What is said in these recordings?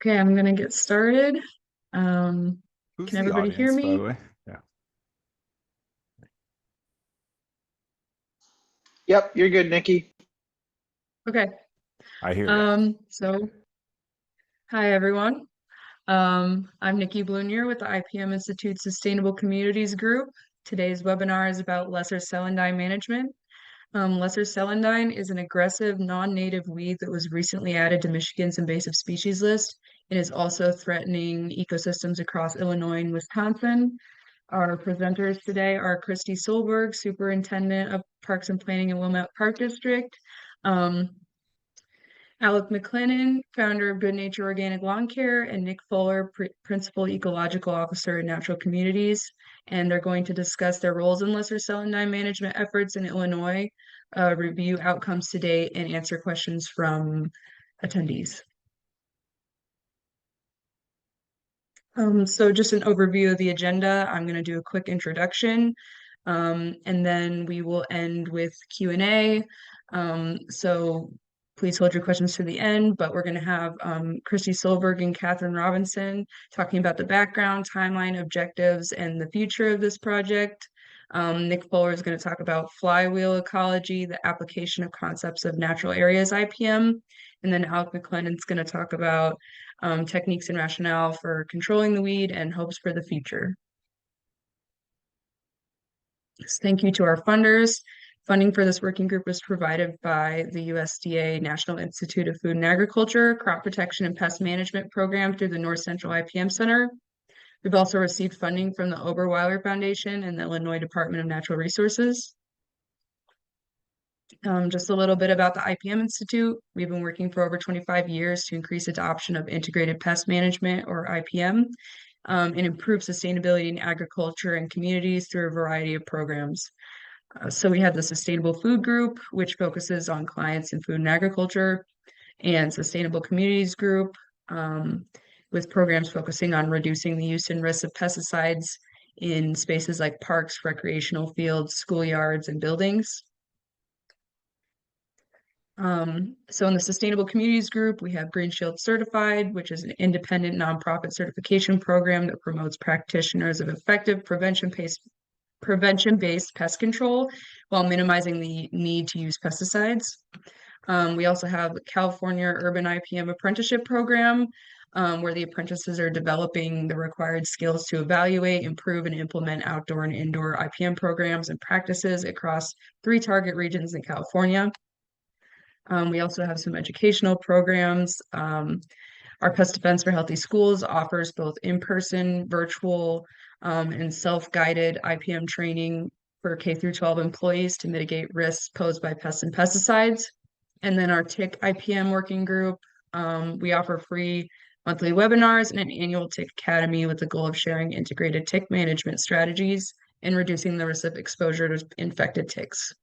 Okay, I'm gonna get started. Who's Can the everybody hear audience, by me? the way? Yeah, Yep, you're good, Nikki. Okay. I hear you. So hi everyone. I'm Nikki Blunier with the IPM Institute Sustainable Communities Group. Today's webinar is about lesser celandine management. Lesser celandine is an aggressive non-native weed that was recently added to Michigan's invasive species list and is also threatening ecosystems across Illinois and Wisconsin. Our presenters today are Kristi Solberg, Superintendent of Parks and Planning in Wilmette Park District, Alec McClennan, founder of Good Nature Organic Lawn Care, and Nick Fuller, Principal Ecological Officer in Natural Communities. And they're going to discuss their roles in lesser celandine management efforts in Illinois, review outcomes to date, and answer questions from attendees. So just an overview of the agenda. I'm going to do a quick introduction, and then we will end with Q&A. So please hold your questions to the end, but we're going to have Kristi Solberg and Catherine Robinson talking about the background, timeline, objectives, and the future of this project. Nick Fuller is going to talk about flywheel ecology, the application of concepts of natural areas IPM, and then Alec McClennan is going to talk about techniques and rationale for controlling the weed and hopes for the future. Thank you to our funders. Funding for this working group was provided by the USDA National Institute of Food and Agriculture, Crop Protection and Pest Management Program through the North Central IPM Center. We've also received funding from the Oberweiler Foundation and the Illinois Department of Natural Resources. Just a little bit about the IPM Institute. We've been working for over 25 years to increase adoption of integrated pest management, or IPM, and improve sustainability in agriculture and communities through a variety of programs. So we have the Sustainable Food Group, which focuses on clients in food and agriculture, and Sustainable Communities Group, with programs focusing on reducing the use and risks of pesticides in spaces like parks, recreational fields, schoolyards, and buildings. So in the Sustainable Communities Group, we have Green Shield Certified, which is an independent nonprofit certification program that promotes practitioners of effective prevention-based pest control while minimizing the need to use pesticides. We also have the California Urban IPM Apprenticeship Program, where the apprentices are developing the required skills to evaluate, improve, and implement outdoor and indoor IPM programs and practices across 3 target regions in California. We also have some educational programs. Our Pest Defense for Healthy Schools offers both in-person, virtual, and self-guided IPM training for K-12 employees to mitigate risks posed by pests and pesticides. And then our TIC IPM working group, we offer free monthly webinars and an annual TIC Academy with the goal of sharing integrated tick management strategies and reducing the risk of exposure to infected ticks.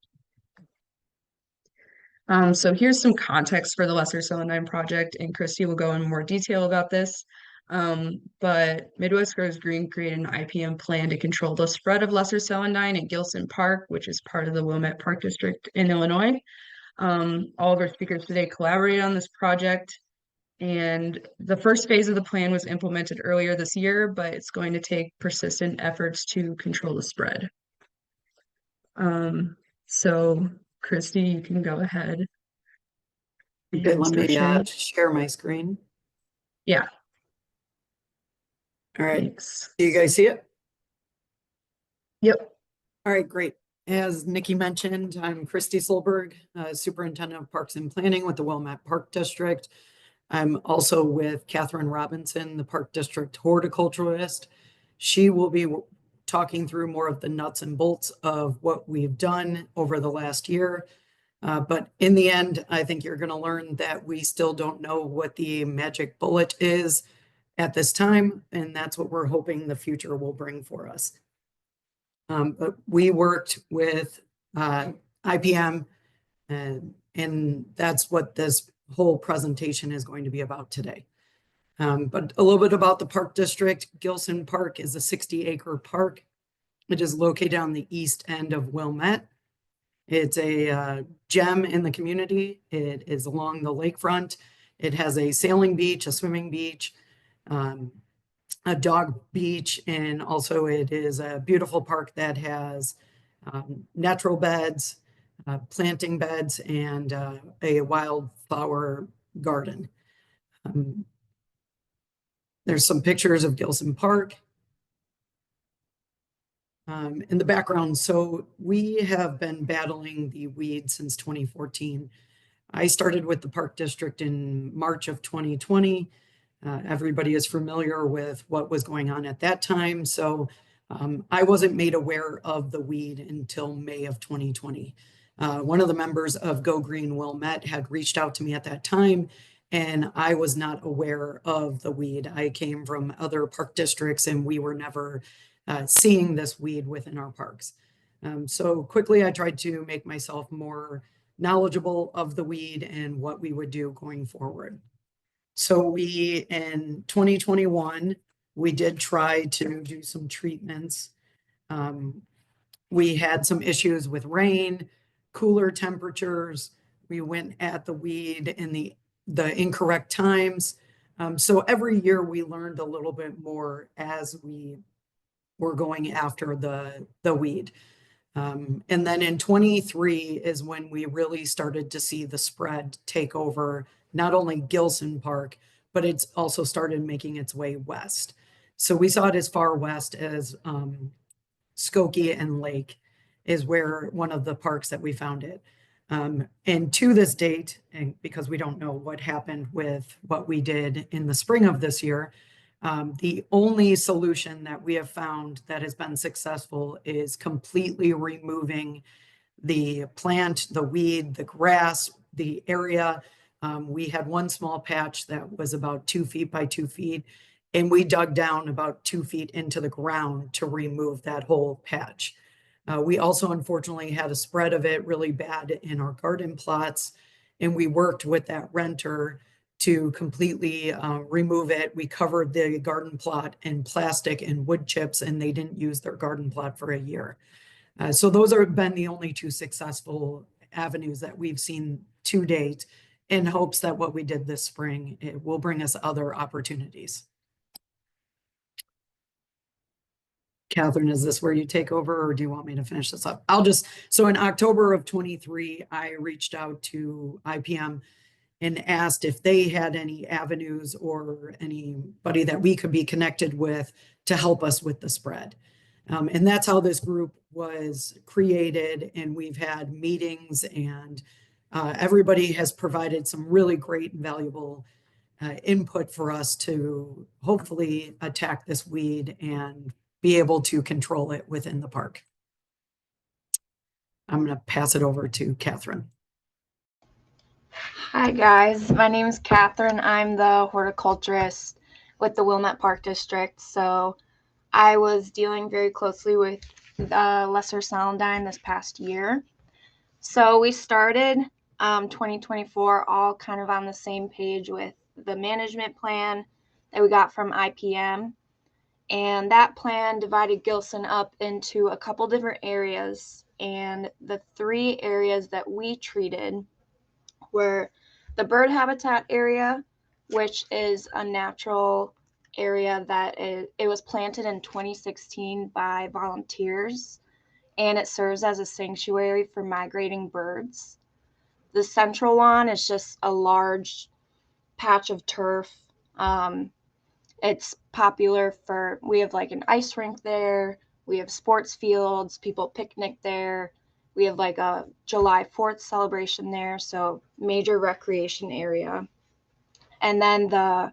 So here's some context for the Lesser Celandine project, and Kristi will go in more detail about this. But Midwest Grows Green created an IPM plan to control the spread of Lesser Celandine at Gilson Park, which is part of the Wilmette Park District in Illinois. All of our speakers today collaborated on this project, and the first phase of the plan was implemented earlier this year, but it's going to take persistent efforts to control the spread. So Kristi, you can go ahead. Okay, let me share my screen. Yeah. All right. Thanks. Do you guys see it? Yep. All right, great. As Nikki mentioned, I'm Kristi Solberg, Superintendent of Parks and Planning with the Wilmette Park District. I'm also with Catherine Robinson, the Park District horticulturalist. She will be talking through more of the nuts and bolts of what we've done over the last year. But in the end, I think you're going to learn that we still don't know what the magic bullet is at this time, and that's what we're hoping the future will bring for us. But we worked with IPM, and that's what this whole presentation is going to be about today. But a little bit about the Park District. Gilson Park is a 60-acre park. It is located on the east end of Wilmette. It's a gem in the community. It is along the lakefront. It has a sailing beach, a swimming beach, a dog beach, and also it is a beautiful park that has natural beds, planting beds, and a wildflower garden. There's some pictures of Gilson Park in the background. So we have been battling the weed since 2014. I started with the Park District in March of 2020. Everybody is familiar with what was going on at that time. So I wasn't made aware of the weed until May of 2020. One of the members of Go Green Wilmette had reached out to me at that time, and I was not aware of the weed. I came from other park districts, and we were never seeing this weed within our parks. So quickly, I tried to make myself more knowledgeable of the weed and what we would do going forward. So in 2021, we did try to do some treatments. We had some issues with rain, cooler temperatures. We went at the weed in the incorrect times. So every year we learned a little bit more as we were going after the weed. And then in 23 is when we really started to see the spread take over not only Gilson Park, but it's also started making its way west. So we saw it as far west as Skokie and Lake is where one of the parks that we found it. And to this date, and because we don't know what happened with what we did in the spring of this year, the only solution that we have found that has been successful is completely removing the plant, the weed, the grass, the area. We had one small patch that was about 2 feet by 2 feet, and we dug down about 2 feet into the ground to remove that whole patch. We also unfortunately had a spread of it really bad in our garden plots, and we worked with that renter to completely remove it. We covered the garden plot in plastic and wood chips, and they didn't use their garden plot for a year. So those have been the only two successful avenues that we've seen to date, in hopes that what we did this spring, it will bring us other opportunities. Catherine, is this where you take over, or do you want me to finish this up? So in October of 23, I reached out to IPM and asked if they had any avenues or anybody that we could be connected with to help us with the spread. And that's how this group was created. And we've had meetings, and everybody has provided some really great and valuable input for us to hopefully attack this weed and be able to control it within the park. I'm going to pass it over to Catherine. Hi guys, my name is Catherine. I'm the horticulturist with the Wilmette Park District. So I was dealing very closely with Lesser Celandine this past year. So we started 2024 all kind of on the same page with the management plan that we got from IPM. And that plan divided Gilson up into a couple different areas. And the 3 areas that we treated were the bird habitat area, which is a natural area that it was planted in 2016 by volunteers, and it serves as a sanctuary for migrating birds. The central lawn is just a large patch of turf. It's popular we have like an ice rink there. We have sports fields, people picnic there. We have like a July 4th celebration there. So major recreation area. And then the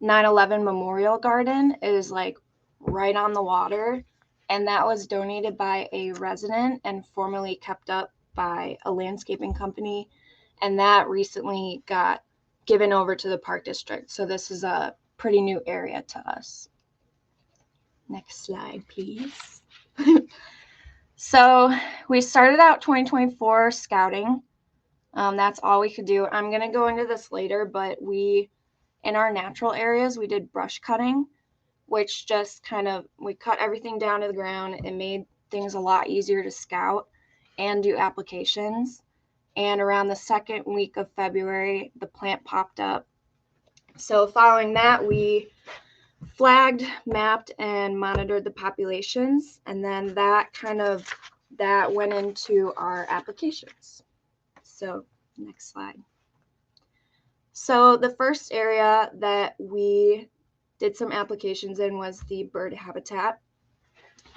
9/11 Memorial Garden is like right on the water. And that was donated by a resident and formerly kept up by a landscaping company. And that recently got given over to the Park District. So this is a pretty new area to us. Next slide, please. So we started out 2024 scouting. That's all we could do. I'm going to go into this later, but in our natural areas, we did brush cutting, which just we cut everything down to the ground. It made things a lot easier to scout and do applications. And around the second week of February, the plant popped up So following that, we flagged, mapped, and monitored the populations, and then that went into our applications. So next slide. So the first area that we did some applications in was the bird habitat.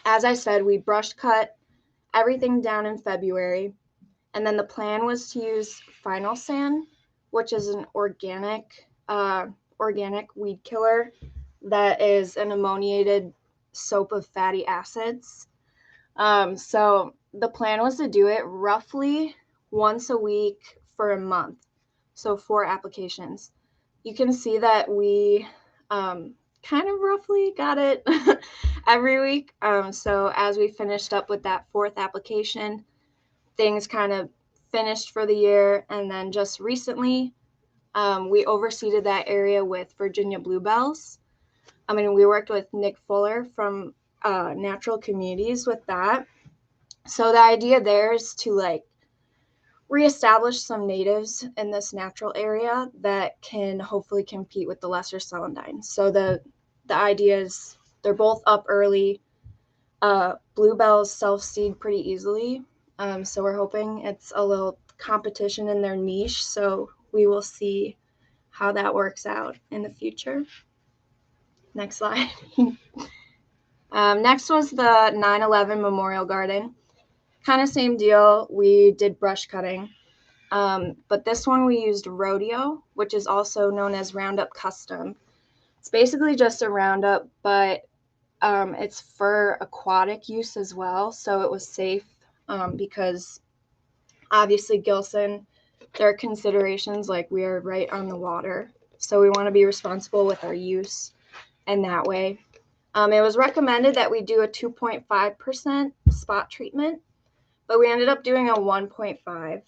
As I said, we brush cut everything down in February, and then the plan was to use Final Sand, which is an organic weed killer that is an ammoniated soap of fatty acids. So the plan was to do it roughly once a week for a month. So 4 applications. You can see that we kind of roughly got it every week. So as we finished up with that 4th application, things kind of finished for the year. And then just recently, we overseeded that area with Virginia bluebells. We worked with Nick Fuller from Natural Communities with that. So the idea there is to reestablish some natives in this natural area that can hopefully compete with the lesser celandine. So the idea is they're both up early. Bluebells self-seed pretty easily. So we're hoping it's a little competition in their niche. So we will see how that works out in the future. Next slide. Next was the 9/11 Memorial Garden. Kind of same deal. We did brush cutting. But this one we used Rodeo, which is also known as Roundup Custom. It's basically just a Roundup, but it's for aquatic use as well. So it was safe because obviously Gilson, there are considerations like we are right on the water. So we want to be responsible with our use in that way. It was recommended that we do a 2.5% spot treatment, but we ended up doing a 1.5.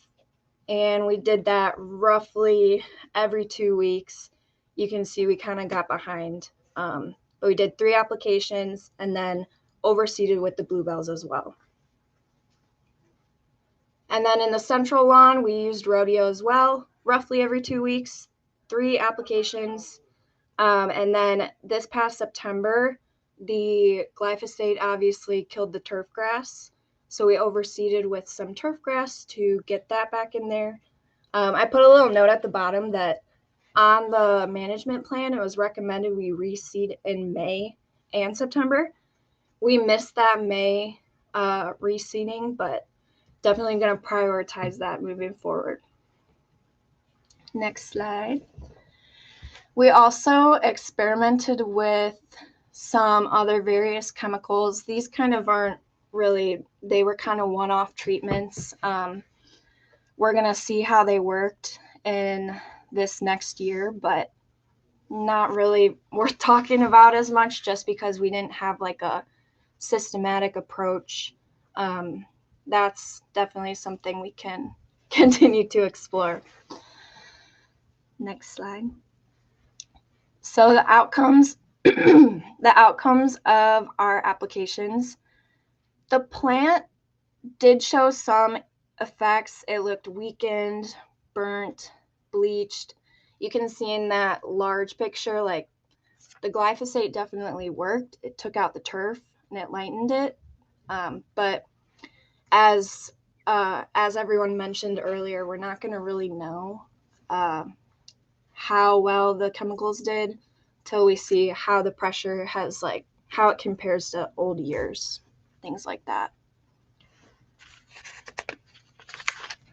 And we did that roughly every 2 weeks. You can see we kind of got behind. But we did 3 applications and then overseeded with the bluebells as well. And then in the central lawn, we used Rodeo as well, roughly every 2 weeks, 3 applications. And then this past September, the glyphosate obviously killed the turf grass. So we overseeded with some turf grass to get that back in there. I put a little note at the bottom that on the management plan, it was recommended we reseed in May and September. We missed that May reseeding, but definitely going to prioritize that moving forward. Next slide. We also experimented with some other various chemicals. These kind of aren't really, they were kind of one-off treatments. We're going to see how they worked in this next year, but not really worth talking about as much just because we didn't have a systematic approach. That's definitely something we can continue to explore. Next slide. So the outcomes, the outcomes of our applications. The plant did show some effects. It looked weakened, burnt, bleached. You can see in that large picture, the glyphosate definitely worked. It took out the turf and it lightened it. But as everyone mentioned earlier, we're not going to really know how well the chemicals did till we see how the pressure has how it compares to old years, things like that.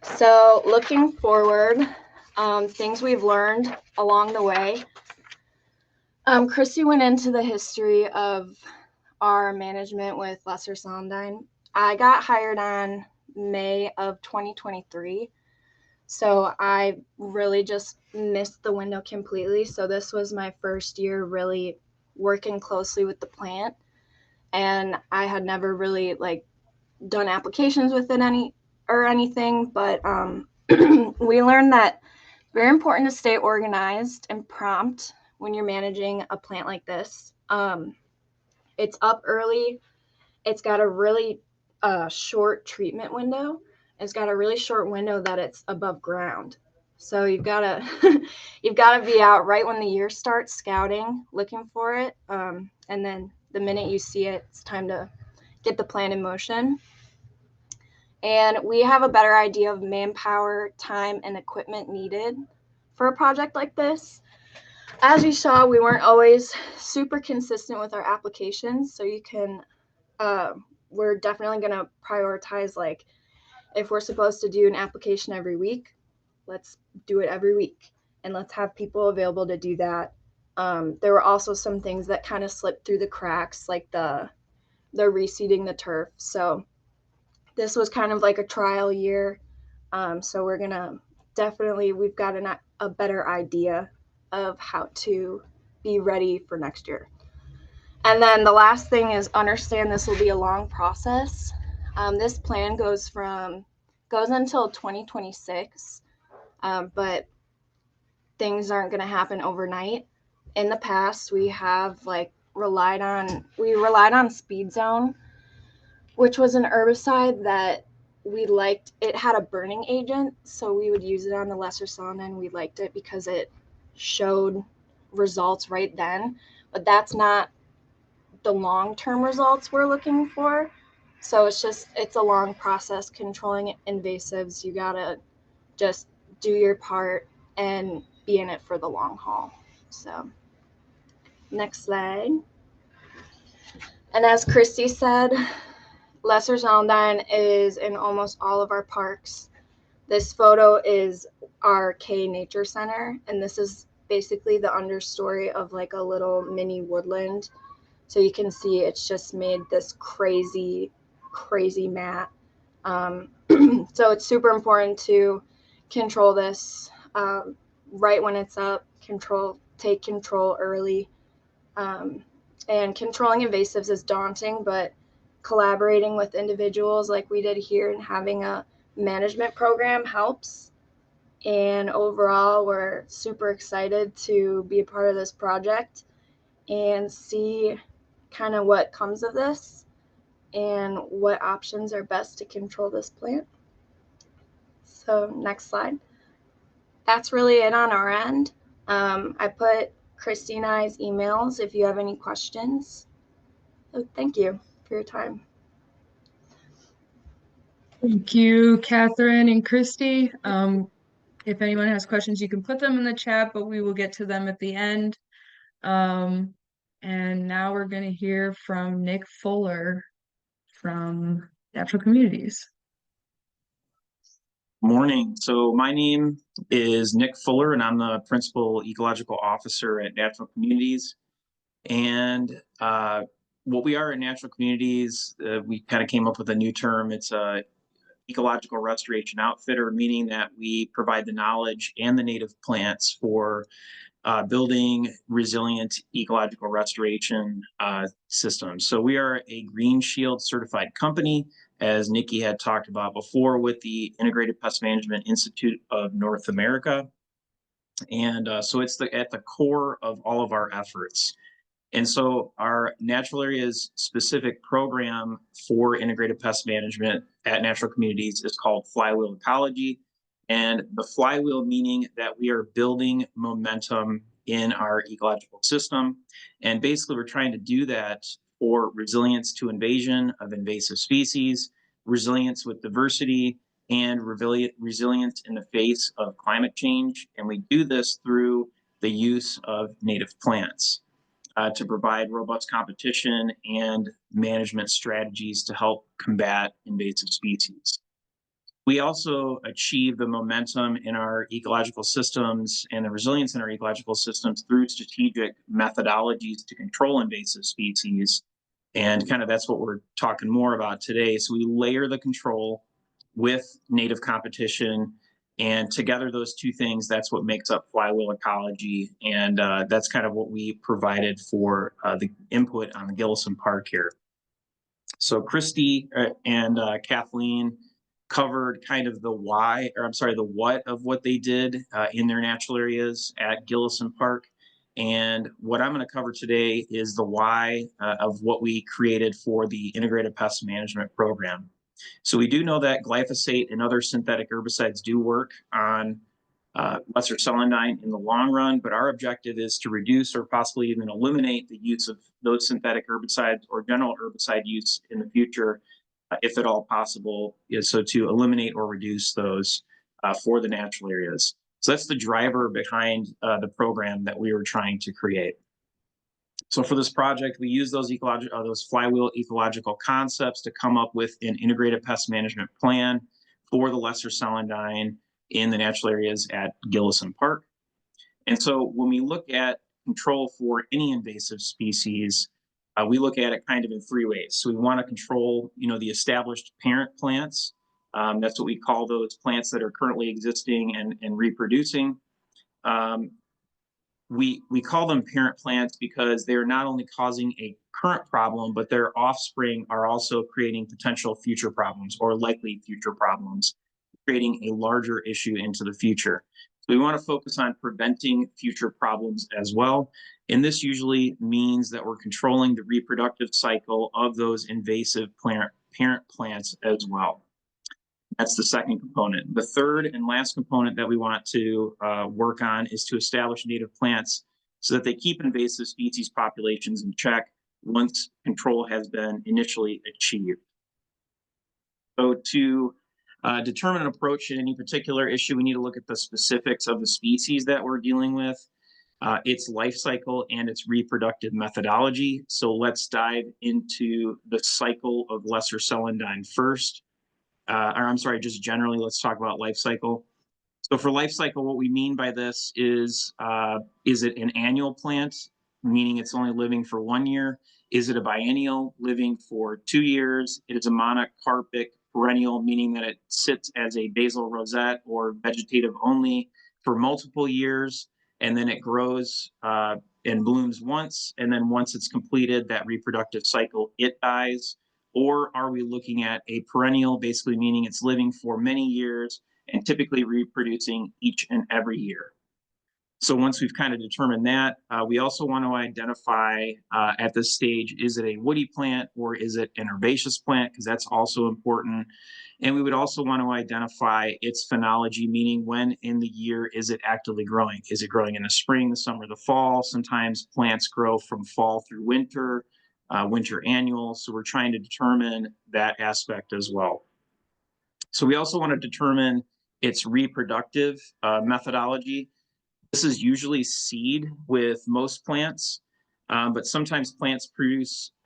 So looking forward, things we've learned along the way. Kristi went into the history of our management with lesser celandine. I got hired on May of 2023. So I really just missed the window completely. So this was my first year really working closely with the plant. And I had never really done applications with it anything, but we learned that it's very important to stay organized and prompt when you're managing a plant like this. It's up early. It's got a really short treatment window. It's got a really short window that it's above ground. So you've got to you've got to be out right when the year starts scouting, looking for it. And then the minute you see it, it's time to get the plan in motion. And we have a better idea of manpower, time, and equipment needed for a project like this. As you saw, we weren't always super consistent with our applications. So you can, we're definitely going to prioritize, like, if we're supposed to do an application every week, let's do it every week. And let's have people available to do that. There were also some things that kind of slipped through the cracks, like the reseeding the turf. So this was kind of like a trial year. So we're going to definitely, we've got a better idea of how to be ready for next year. And then the last thing is understand this will be a long process. This plan goes until 2026, but things aren't going to happen overnight. In the past, we have relied on Speed Zone, which was an herbicide that we liked. It had a burning agent, so we would use it on the lesser Celandine. We liked it because it showed results right then, but that's not the long-term results we're looking for. So it's a long process controlling invasives. You gotta just do your part and be in it for the long haul. So next slide. And as Kristi said, lesser Celandine is in almost all of our parks. This photo is our K Nature Center, and this is basically the understory of like a little mini woodland. So you can see it's just made this crazy mat. So it's super important to control this right when it's up, take control early. And controlling invasives is daunting, but collaborating with individuals like we did here and having a management program helps. And overall, we're super excited to be a part of this project and see kind of what comes of this and what options are best to control this plant. So next slide. That's really it on our end. I put Kristi and I's emails if you have any questions. So thank you for your time. Thank you, Catherine and Kristi. If anyone has questions, you can put them in the chat, but we will get to them at the end. And now we're going to hear from Nick Fuller from Natural Communities. Morning. So my name is Nick Fuller, and I'm the Principal Ecological Officer at Natural Communities. And what we are at Natural Communities, we kind of came up with a new term. It's a ecological restoration outfitter, meaning that we provide the knowledge and the native plants for building resilient ecological restoration systems. So we are a Green Shield certified company, as Nikki had talked about before, with the Integrated Pest Management Institute of North America. And so it's at the core of all of our efforts. And so our natural areas specific program for integrated pest management at Natural Communities is called Flywheel Ecology. And the flywheel meaning that we are building momentum in our ecological system. And basically we're trying to do that for resilience to invasion of invasive species, resilience with diversity, and resilience in the face of climate change. And we do this through the use of native plants to provide robust competition and management strategies to help combat invasive species. We also achieve the momentum in our ecological systems and the resilience in our ecological systems through strategic methodologies to control invasive species. And kind of that's what we're talking more about today. So we layer the control with native competition, and together those two things, that's what makes up Flywheel Ecology. And that's kind of what we provided for the input on the Gillison Park here. So Kristi and Kathleen covered kind of the what of what they did in their natural areas at Gillison Park. And what I'm going to cover today is the why of what we created for the Integrated Pest Management Program. So we do know that glyphosate and other synthetic herbicides do work on lesser celandine in the long run, but our objective is to reduce or possibly even eliminate the use of those synthetic herbicides or general herbicide use in the future, if at all possible, so to eliminate or reduce those for the natural areas. So that's the driver behind the program that we were trying to create. So for this project, we use those flywheel ecological concepts to come up with an integrated pest management plan for the lesser celandine in the natural areas at Gillison Park. And so when we look at control for any invasive species, we look at it kind of in three ways. So we want to control, the established parent plants. That's what we call those plants that are currently existing and reproducing. We call them parent plants because they're not only causing a current problem, but their offspring are also creating potential future problems or likely future problems, creating a larger issue into the future. So we want to focus on preventing future problems as well. And this usually means that we're controlling the reproductive cycle of those invasive parent plants as well. That's the second component. The third and last component that we want to work on is to establish native plants so that they keep invasive species populations in check once control has been initially achieved. So to determine an approach in any particular issue, we need to look at the specifics of the species that we're dealing with, its life cycle, and its reproductive methodology. So let's dive into the cycle of lesser celandine first. Just generally, let's talk about life cycle. So for life cycle, what we mean by this is it an annual plant, meaning it's only living for 1 year? Is it a biennial, living for 2 years? It is a monocarpic perennial, meaning that it sits as a basal rosette or vegetative only for multiple years, and then it grows and blooms once, and then once it's completed that reproductive cycle, it dies? Or are we looking at a perennial, basically meaning it's living for many years and typically reproducing each and every year? So once we've kind of determined that, we also want to identify at this stage, is it a woody plant or is it an herbaceous plant? Because that's also important. And we would also want to identify its phenology, meaning when in the year is it actively growing? Is it growing in the spring, the summer, the fall? Sometimes plants grow from fall through winter, winter annual. So we're trying to determine that aspect as well. So we also want to determine its reproductive methodology. This is usually seed with most plants, but sometimes plants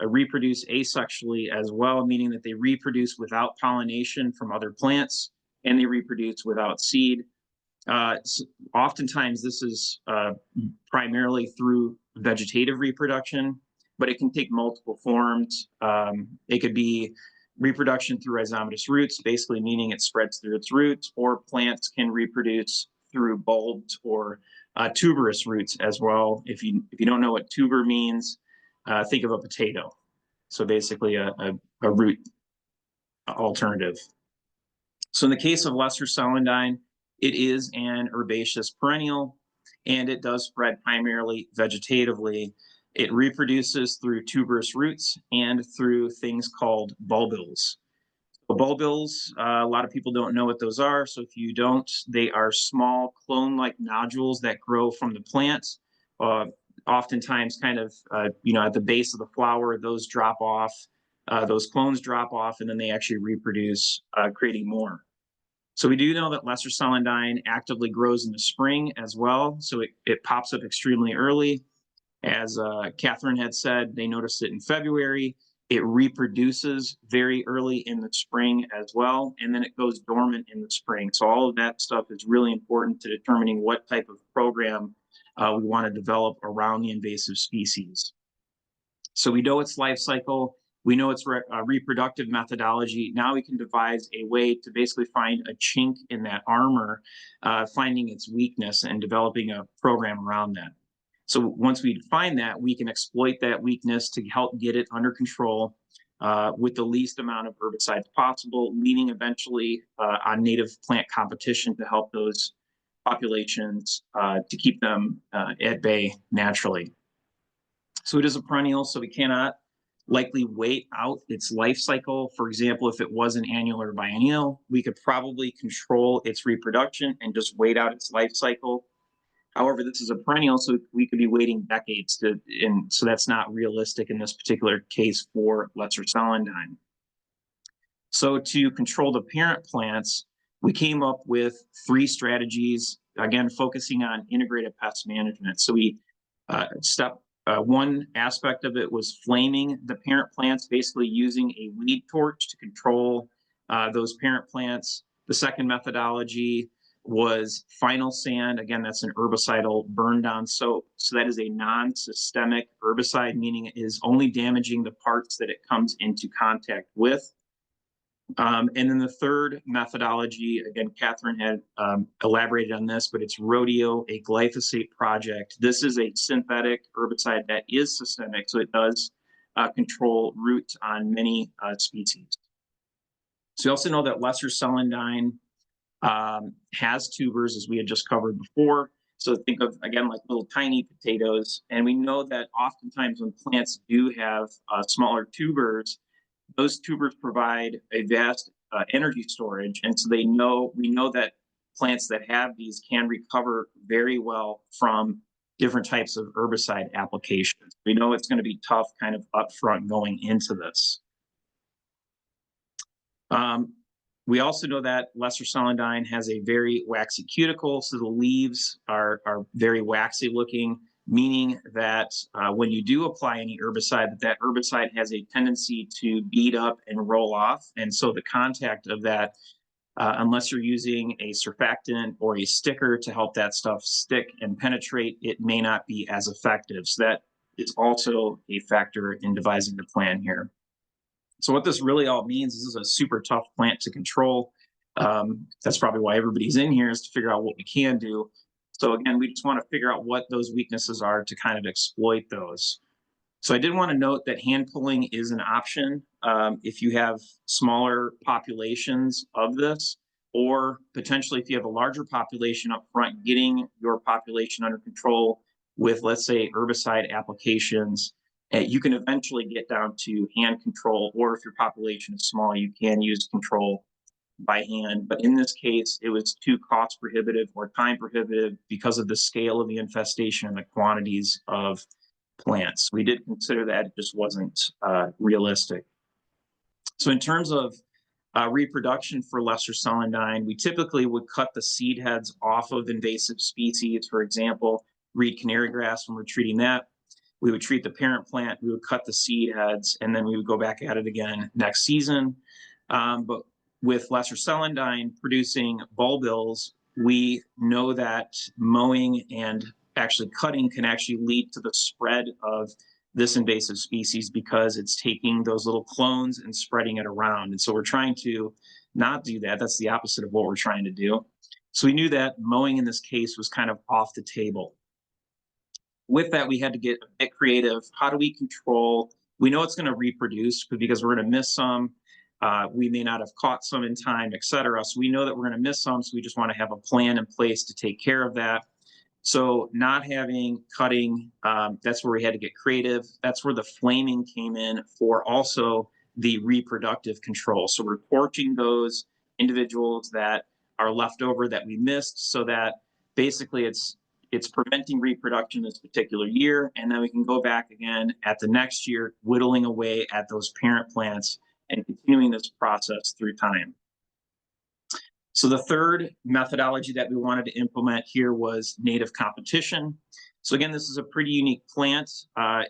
reproduce asexually as well, meaning that they reproduce without pollination from other plants and they reproduce without seed. Oftentimes this is primarily through vegetative reproduction, but it can take multiple forms. It could be reproduction through rhizomatous roots, basically meaning it spreads through its roots, or plants can reproduce through bulbed or tuberous roots as well. If you don't know what tuber means, think of a potato. So basically a root alternative. So in the case of lesser celandine, it is an herbaceous perennial, and it does spread primarily vegetatively. It reproduces through tuberous roots and through things called bulbils. Bulbils, a lot of people don't know what those are. So if you don't, they are small clone-like nodules that grow from the plant. Oftentimes kind of, at the base of the flower, those drop off, those clones drop off, and then they actually reproduce, creating more. So we do know that lesser celandine actively grows in the spring as well. So it pops up extremely early. As Catherine had said, they noticed it in February. It reproduces very early in the spring as well, and then it goes dormant in the spring. So all of that stuff is really important to determining what type of program we want to develop around the invasive species. So we know its life cycle, we know its reproductive methodology. Now we can devise a way to basically find a chink in that armor, finding its weakness and developing a program around that. So once we find that, we can exploit that weakness to help get it under control with the least amount of herbicides possible, leading eventually on native plant competition to help those populations to keep them at bay naturally. So it is a perennial, so we cannot likely wait out its life cycle. For example, if it was an annual or biennial, we could probably control its reproduction and just wait out its life cycle. However, this is a perennial, so we could be waiting decades and so that's not realistic in this particular case for lesser celandine. So to control the parent plants, we came up with 3 strategies, again, focusing on integrated pest management. So one aspect of it was flaming the parent plants, basically using a weed torch to control those parent plants. The second methodology was final sand. Again, that's an herbicidal burn down soap. So that is a non-systemic herbicide, meaning it is only damaging the parts that it comes into contact with. And then the third methodology, again, Catherine had elaborated on this, but it's Rodeo, a glyphosate project. This is a synthetic herbicide that is systemic, so it does control roots on many species. So you also know that lesser celandine has tubers, as we had just covered before. So think of, again, like little tiny potatoes. And we know that oftentimes when plants do have smaller tubers, those tubers provide a vast energy storage. And so we know that plants that have these can recover very well from different types of herbicide applications. We know it's going to be tough kind of upfront going into this. We also know that lesser celandine has a very waxy cuticle, so the leaves are very waxy looking, meaning that when you do apply any herbicide, that herbicide has a tendency to bead up and roll off. And so the contact of that, unless you're using a surfactant or a sticker to help that stuff stick and penetrate, it may not be as effective. So that is also a factor in devising the plan here. So what this really all means is this is a super tough plant to control. That's probably why everybody's in here, is to figure out what we can do. So again, we just want to figure out what those weaknesses are to kind of exploit those. So I did want to note that hand pulling is an option if you have smaller populations of this, or potentially if you have a larger population up front, getting your population under control with, let's say, herbicide applications. You can eventually get down to hand control, or if your population is small, you can use control by hand. But in this case, it was too cost prohibitive or time prohibitive because of the scale of the infestation and the quantities of plants. We did consider that it just wasn't realistic. So in terms of reproduction for lesser celandine, we typically would cut the seed heads off of invasive species. For example, reed canary grass, when we're treating that, we would treat the parent plant, we would cut the seed heads, and then we would go back at it again next season. But with lesser celandine producing bulbils, we know that mowing and actually cutting can actually lead to the spread of this invasive species, because it's taking those little clones and spreading it around. And so we're trying to not do that. That's the opposite of what we're trying to do. So we knew that mowing in this case was kind of off the table. With that, we had to get a bit creative. How do we control? We know it's going to reproduce because we're going to miss some. We may not have caught some in time, et cetera. So we know that we're going to miss some. So we just want to have a plan in place to take care of that. So not having cutting, that's where we had to get creative. That's where the flaming came in for also the reproductive control. So we're torching those individuals that are left over that we missed, so that basically it's preventing reproduction this particular year, and then we can go back again at the next year, whittling away at those parent plants and continuing this process through time. So the third methodology that we wanted to implement here was native competition. So again, this is a pretty unique plant.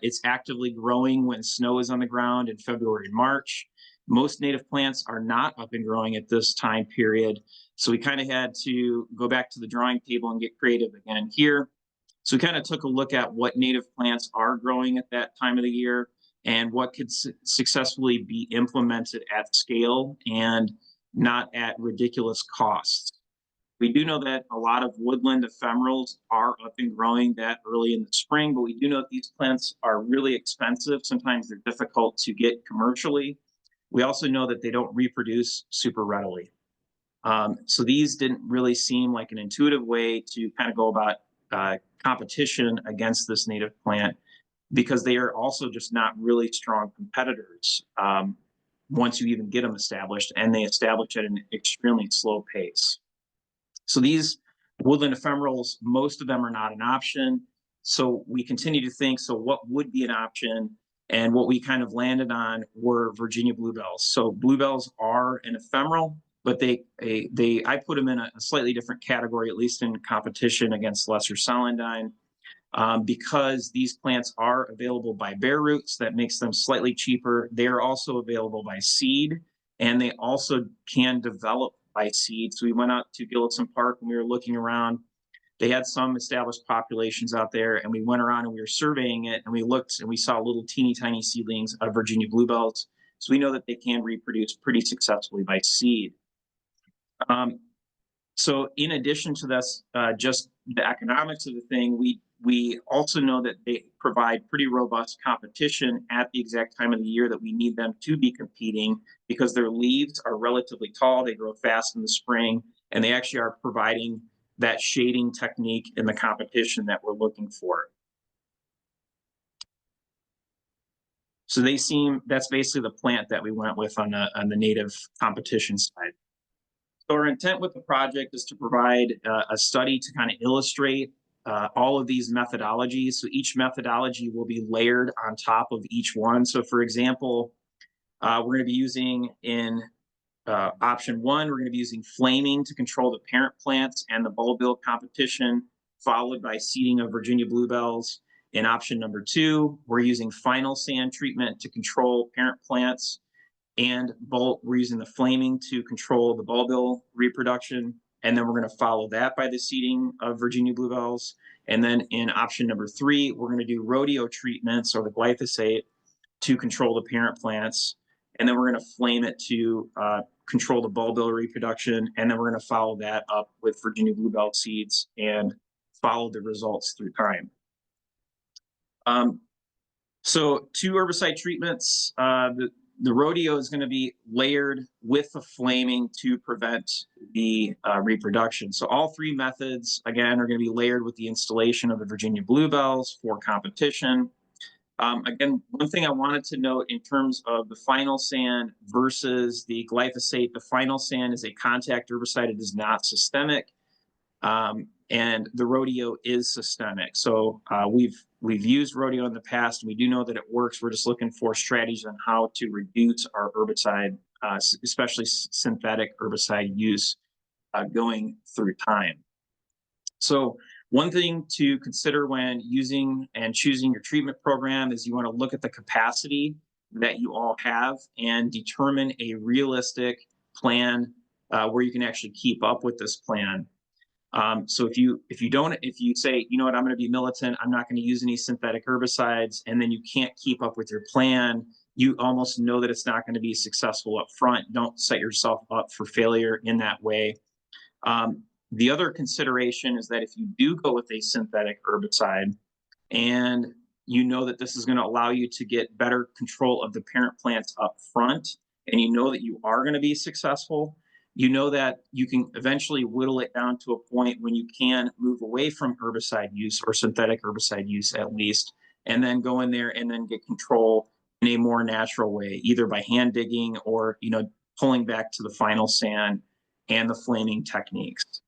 It's actively growing when snow is on the ground in February and March. Most native plants are not up and growing at this time period. So we kind of had to go back to the drawing table and get creative again here. So we kind of took a look at what native plants are growing at that time of the year and what could successfully be implemented at scale and not at ridiculous costs. We do know that a lot of woodland ephemerals are up and growing that early in the spring, but we do know that these plants are really expensive. Sometimes they're difficult to get commercially. We also know that they don't reproduce super readily. So these didn't really seem like an intuitive way to kind of go about competition against this native plant. because they are also just not really strong competitors once you even get them established, and they establish at an extremely slow pace. So these woodland ephemerals, most of them are not an option. So we continue to think, so what would be an option? And what we kind of landed on were Virginia bluebells. So bluebells are an ephemeral, but I put them in a slightly different category, at least in competition against lesser celandine, because these plants are available by bare roots. That makes them slightly cheaper. They are also available by seed, and they also can develop by seed. So we went out to Gillotson Park and we were looking around. They had some established populations out there, and we went around and we were surveying it, and we looked and we saw little teeny tiny seedlings of Virginia bluebells. So we know that they can reproduce pretty successfully by seed. So in addition to this, just the economics of the thing, we also know that they provide pretty robust competition at the exact time of the year that we need them to be competing, because their leaves are relatively tall, they grow fast in the spring, and they actually are providing that shading technique in the competition that we're looking for. So that's basically the plant that we went with on the native competition side. So our intent with the project is to provide a study to kind of illustrate all of these methodologies. So each methodology will be layered on top of each one. So for example, we're going to be using in option 1, we're going to be using flaming to control the parent plants and the bulbil competition, followed by seeding of Virginia bluebells. In option number 2, we're using final sand treatment to control parent plants, and we're using the flaming to control the bulbil reproduction. And then we're going to follow that by the seeding of Virginia bluebells. And then in option number 3, we're going to do rodeo treatments, or the glyphosate, to control the parent plants. And then we're going to flame it to control the bulbil reproduction. And then we're going to follow that up with Virginia bluebell seeds and follow the results through time. So 2 herbicide treatments. The rodeo is going to be layered with the flaming to prevent the reproduction. So all 3 methods, again, are going to be layered with the installation of the Virginia bluebells for competition. Again, one thing I wanted to note in terms of the final sand versus the glyphosate, the final sand is a contact herbicide. It is not systemic. And the rodeo is systemic. So we've used rodeo in the past, and we do know that it works. We're just looking for strategies on how to reduce our herbicide, especially synthetic herbicide use going through time. So one thing to consider when using and choosing your treatment program is you want to look at the capacity that you all have and determine a realistic plan where you can actually keep up with this plan. So if you say, you know what, I'm going to be militant, I'm not going to use any synthetic herbicides, and then you can't keep up with your plan, you almost know that it's not going to be successful up front. Don't set yourself up for failure in that way. The other consideration is that if you do go with a synthetic herbicide and you know that this is going to allow you to get better control of the parent plants up front, and you know that you are going to be successful, you know that you can eventually whittle it down to a point when you can move away from herbicide use, or synthetic herbicide use at least, and then go in there and then get control in a more natural way, either by hand digging or, pulling back to the final sand and the flaming techniques.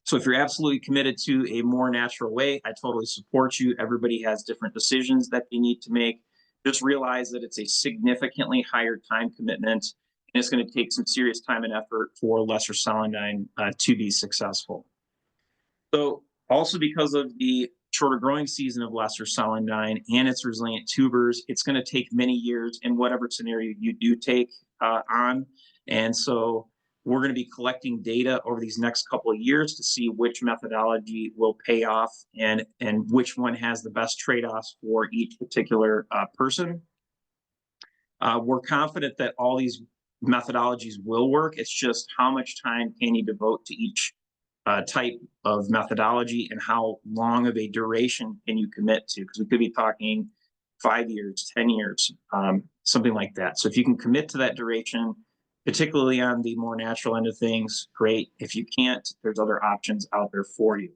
So if you're absolutely committed to a more natural way, I totally support you. Everybody has different decisions that they need to make. Just realize that it's a significantly higher time commitment, and it's going to take some serious time and effort for lesser celandine to be successful. So also, because of the shorter growing season of lesser celandine and its resilient tubers, it's going to take many years in whatever scenario you do take on. And so we're going to be collecting data over these next couple of years to see which methodology will pay off and which one has the best trade-offs for each particular person. We're confident that all these methodologies will work. It's just how much time can you devote to each type of methodology, and how long of a duration can you commit to? Because we could be talking 5 years, 10 years, something like that. So if you can commit to that duration, particularly on the more natural end of things, great. If you can't, there's other options out there for you.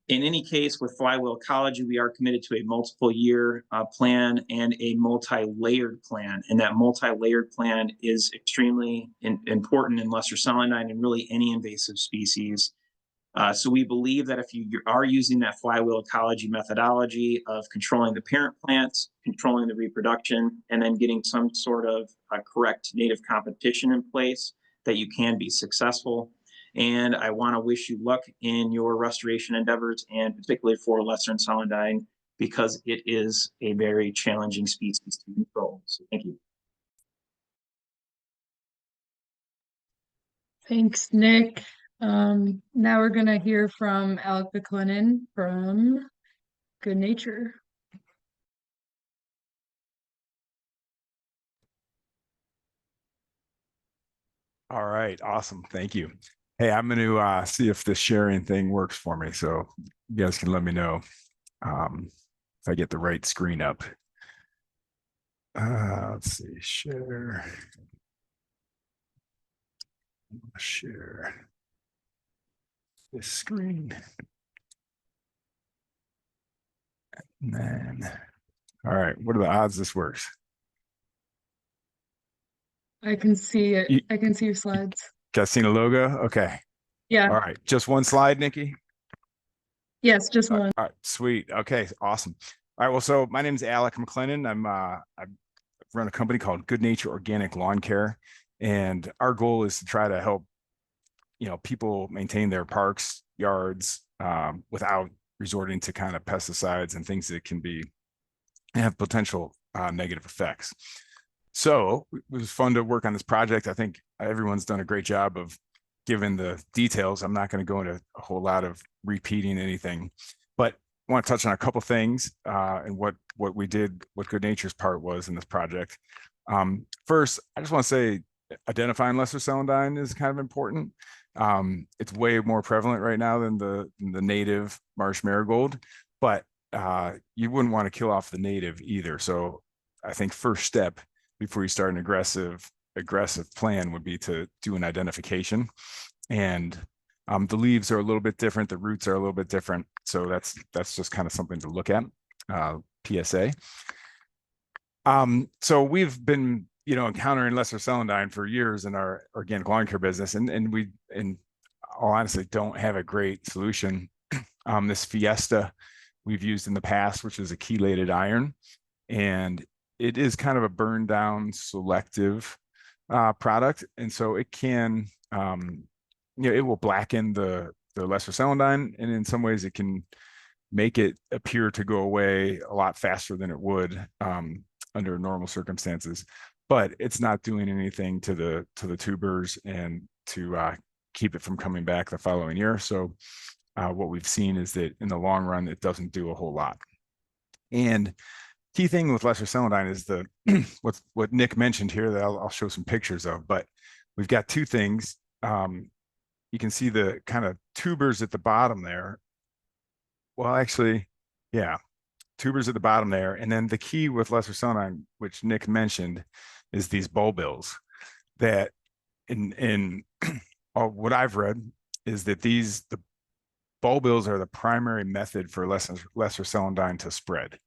In any case, with Flywheel Ecology, we are committed to a multiple year plan and a multi-layered plan. And that multi-layered plan is extremely important in lesser celandine and really any invasive species. So we believe that if you are using that flywheel ecology methodology of controlling the parent plants, controlling the reproduction, and then getting some sort of correct native competition in place, that you can be successful. And I want to wish you luck in your restoration endeavors, and particularly for lesser celandine, because it is a very challenging species to control. So thank you. Thanks, Nick. Now we're gonna hear from Alec McClennan from Good Nature. All right, awesome. Thank you. Hey, I'm going to see if this sharing thing works for me. So you guys can let me know if I get the right screen up. Let's see, share. Share this screen. And then, all right, what are the odds this works? I can see it. I can see your slides. Guys seen a logo? Okay. Yeah. All right, just one slide, Nikki? Yes, just one. All right, sweet. Okay, awesome. All right, well, so my name is Alec McClennan. I run a company called Good Nature Organic Lawn Care, and our goal is to try to help, people maintain their parks, yards, without resorting to kind of pesticides and things that can have potential negative effects. So it was fun to work on this project. I think everyone's done a great job of giving the details. I'm not going to go into a whole lot of repeating anything, but I want to touch on a couple things and what we did, what Good Nature's part was in this project. First, I just want to say identifying lesser celandine is kind of important. It's way more prevalent right now than the native marsh marigold, but you wouldn't want to kill off the native either. So I think first step before you start an aggressive plan would be to do an identification. And the leaves are a little bit different, the roots are a little bit different. So that's just kind of something to look at. PSA. So we've been encountering lesser celandine for years in our organic lawn care business, and we, in all honesty, don't have a great solution. This Fiesta we've used in the past, which is a chelated iron, and it is kind of a burn down selective product, and so it can it will blacken the lesser celandine, and in some ways it can make it appear to go away a lot faster than it would under normal circumstances, but it's not doing anything to the tubers and to keep it from coming back the following year. So what we've seen is that in the long run, it doesn't do a whole lot. And key thing with lesser celandine is what Nick mentioned here that I'll show some pictures of, but we've got two things. You can see the kind of tubers at the bottom there. Well, actually, yeah, tubers at the bottom there. And then the key with lesser celandine, which Nick mentioned, is these bulbils that in what I've read is that the bulbils are the primary method for lesser celandine to spread.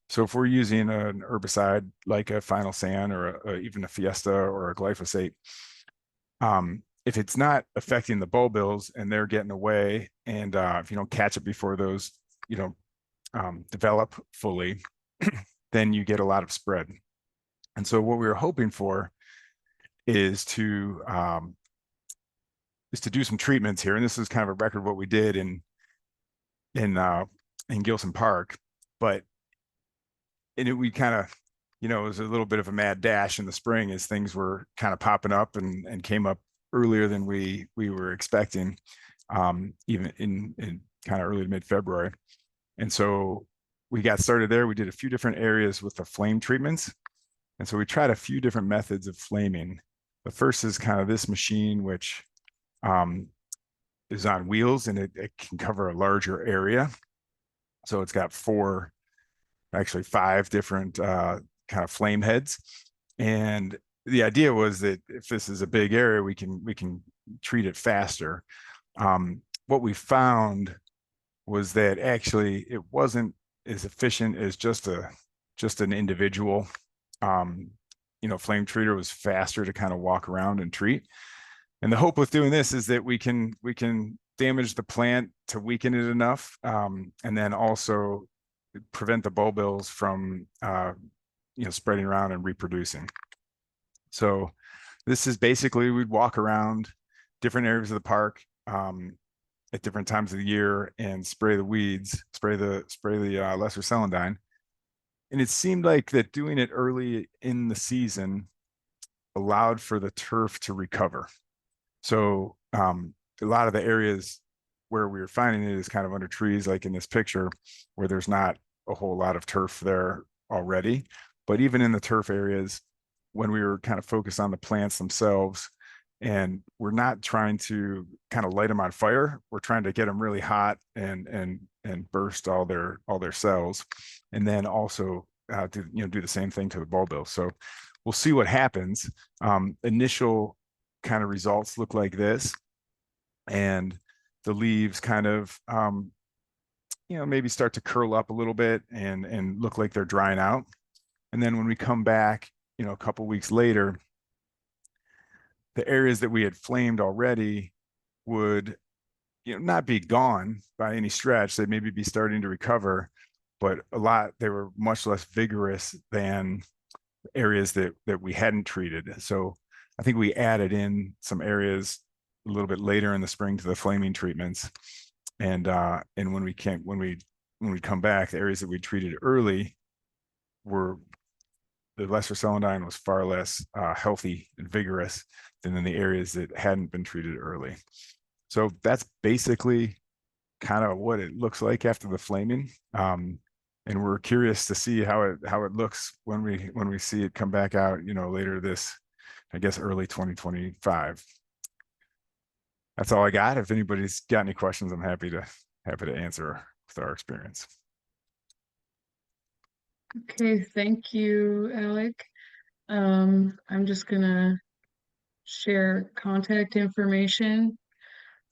So if we're using an herbicide like a Final San or even a Fiesta or a glyphosate, if it's not affecting the bulbils and they're getting away, and if you don't catch it before those develop fully, then you get a lot of spread. And so what we were hoping for is to do some treatments here, and this is kind of a record of what we did in Gilson Park, but we kind of, it was a little bit of a mad dash in the spring as things were kind of popping up and came up earlier than we were expecting, even in kind of early to mid-February. And so we got started there. We did a few different areas with the flame treatments. And so we tried a few different methods of flaming. The first is kind of this machine, which is on wheels, and it can cover a larger area. So it's got 5 different kind of flame heads. And the idea was that if this is a big area, we can treat it faster. What we found was that actually it wasn't as efficient as just an individual flame treater. Was faster to kind of walk around and treat. And the hope with doing this is that we can damage the plant to weaken it enough, and then also prevent the bulbils from spreading around and reproducing. So this is basically, we'd walk around different areas of the park at different times of the year and spray the weeds, spray the lesser celandine. And it seemed like that doing it early in the season allowed for the turf to recover. So a lot of the areas where we were finding it is kind of under trees, like in this picture, where there's not a whole lot of turf there already. But even in the turf areas, when we were kind of focused on the plants themselves, and we're not trying to kind of light them on fire, we're trying to get them really hot and burst all their cells, and then also do the same thing to the bulbil. So we'll see what happens. Initial kind of results look like this, and the leaves kind of maybe start to curl up a little bit and look like they're drying out. And then when we come back a couple weeks later, the areas that we had flamed already would not be gone by any stretch. They maybe be starting to recover, but they were much less vigorous than areas that we hadn't treated. So I think we added in some areas a little bit later in the spring to the flaming treatments. And when we come back, the areas that we treated early were, the lesser celandine was far less healthy and vigorous than in the areas that hadn't been treated early. So that's basically kind of what it looks like after the flaming. And we're curious to see how it looks when we see it come back out, later this, I guess, early 2025. That's all I got. If anybody's got any questions, I'm happy to answer with our experience. Okay, thank you, Alec. I'm just gonna share contact information.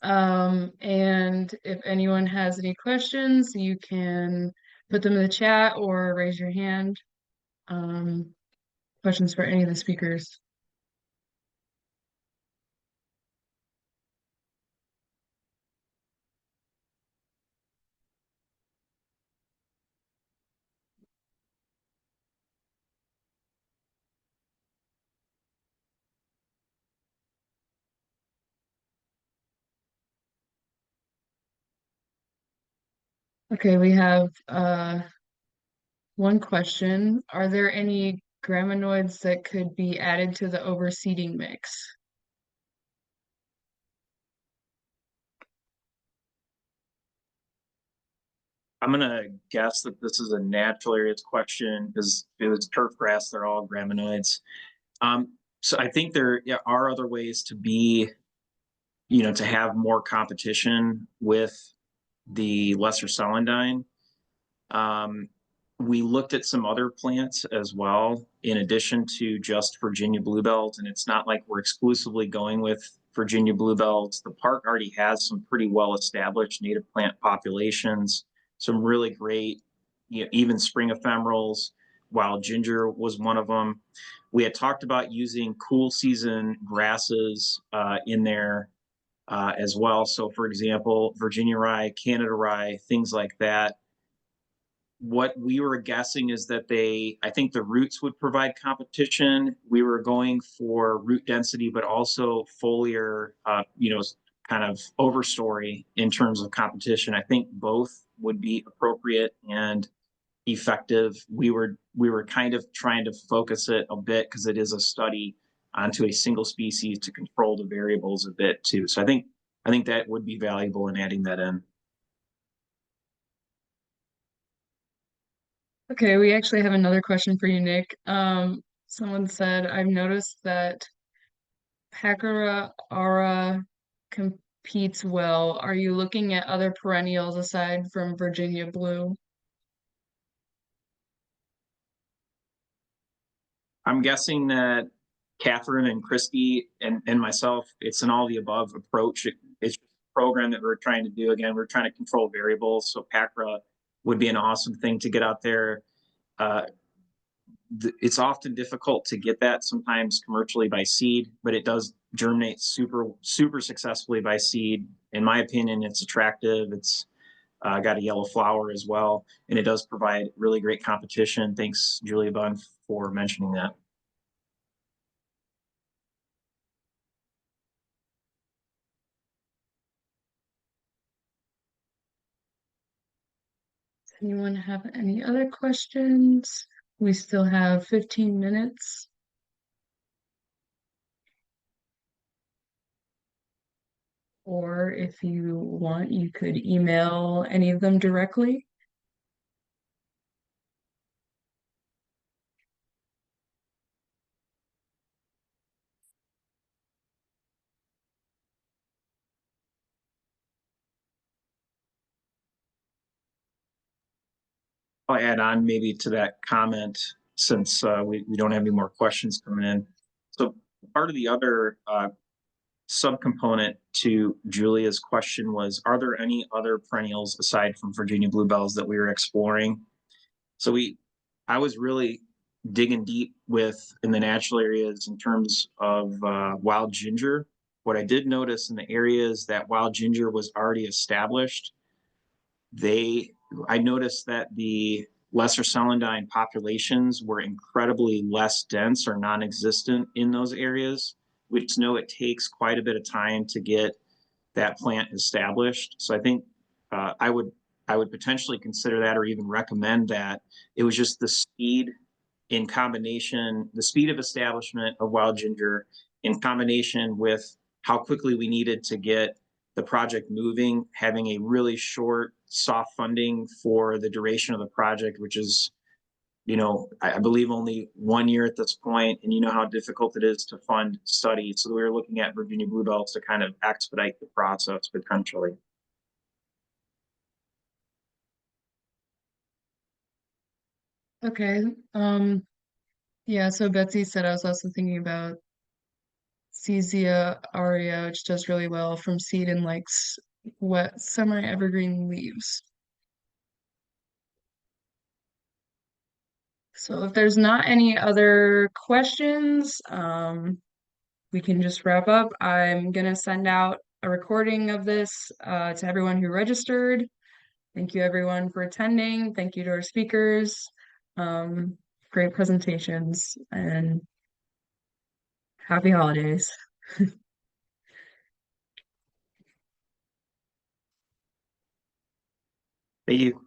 And if anyone has any questions, you can put them in the chat or raise your hand. Questions for any of the speakers? Okay, we have one question. Are there any graminoids that could be added to the overseeding mix? I'm gonna guess that this is a natural areas question because if it was turf grass, they're all graminoids. So I think there are other ways to be, to have more competition with the lesser celandine. We looked at some other plants as well, in addition to just Virginia bluebells, and it's not like we're exclusively going with Virginia bluebells. The park already has some pretty well-established native plant populations, some really great, even spring ephemerals. Wild ginger was one of them. We had talked about using cool season grasses in there as well. So, for example, Virginia rye, Canada rye, things like that. What we were guessing is that I think the roots would provide competition. We were going for root density, but also foliar, kind of overstory in terms of competition. I think both would be appropriate and effective. We were kind of trying to focus it a bit because it is a study onto a single species to control the variables a bit too. So I think that would be valuable in adding that in. Okay, we actually have another question for you, Nick. Someone said, I've noticed that Pachyra aura competes well. Are you looking at other perennials aside from Virginia blue? I'm guessing that Catherine and Kristi and myself, it's an all the above approach. It's program that we're trying to do. Again, we're trying to control variables. So PACRA would be an awesome thing to get out there. It's often difficult to get that sometimes commercially by seed, but it does germinate super successfully by seed. In my opinion, it's attractive. It's got a yellow flower as well, and it does provide really great competition. Thanks, Julia Bunn, for mentioning that. Anyone have any other questions? We still have 15 minutes. Or if you want, you could email any of them directly. I'll add on maybe to that comment since we don't have any more questions coming in. So part of the other subcomponent to Julia's question was, are there any other perennials aside from Virginia bluebells that we were exploring? So I was really digging deep in the natural areas in terms of wild ginger. What I did notice in the areas that wild ginger was already established, I noticed that the lesser celandine populations were incredibly less dense or non-existent in those areas. We just know it takes quite a bit of time to get that plant established. So I think I would potentially consider that, or even recommend that. It was just the speed the speed of establishment of wild ginger in combination with how quickly we needed to get the project moving, having a really short, soft funding for the duration of the project, which is, I believe only 1 year at this point, and you know how difficult it is to fund studies. So we were looking at Virginia bluebells to kind of expedite the process potentially. Okay. Yeah, so Betsy said I was also thinking about Caesia aurea, which does really well from seed and likes wet semi-evergreen leaves. So if there's not any other questions, we can just wrap up. I'm gonna send out a recording of this to everyone who registered. Thank you everyone for attending. Thank you to our speakers. Great presentations, and happy holidays. Thank you.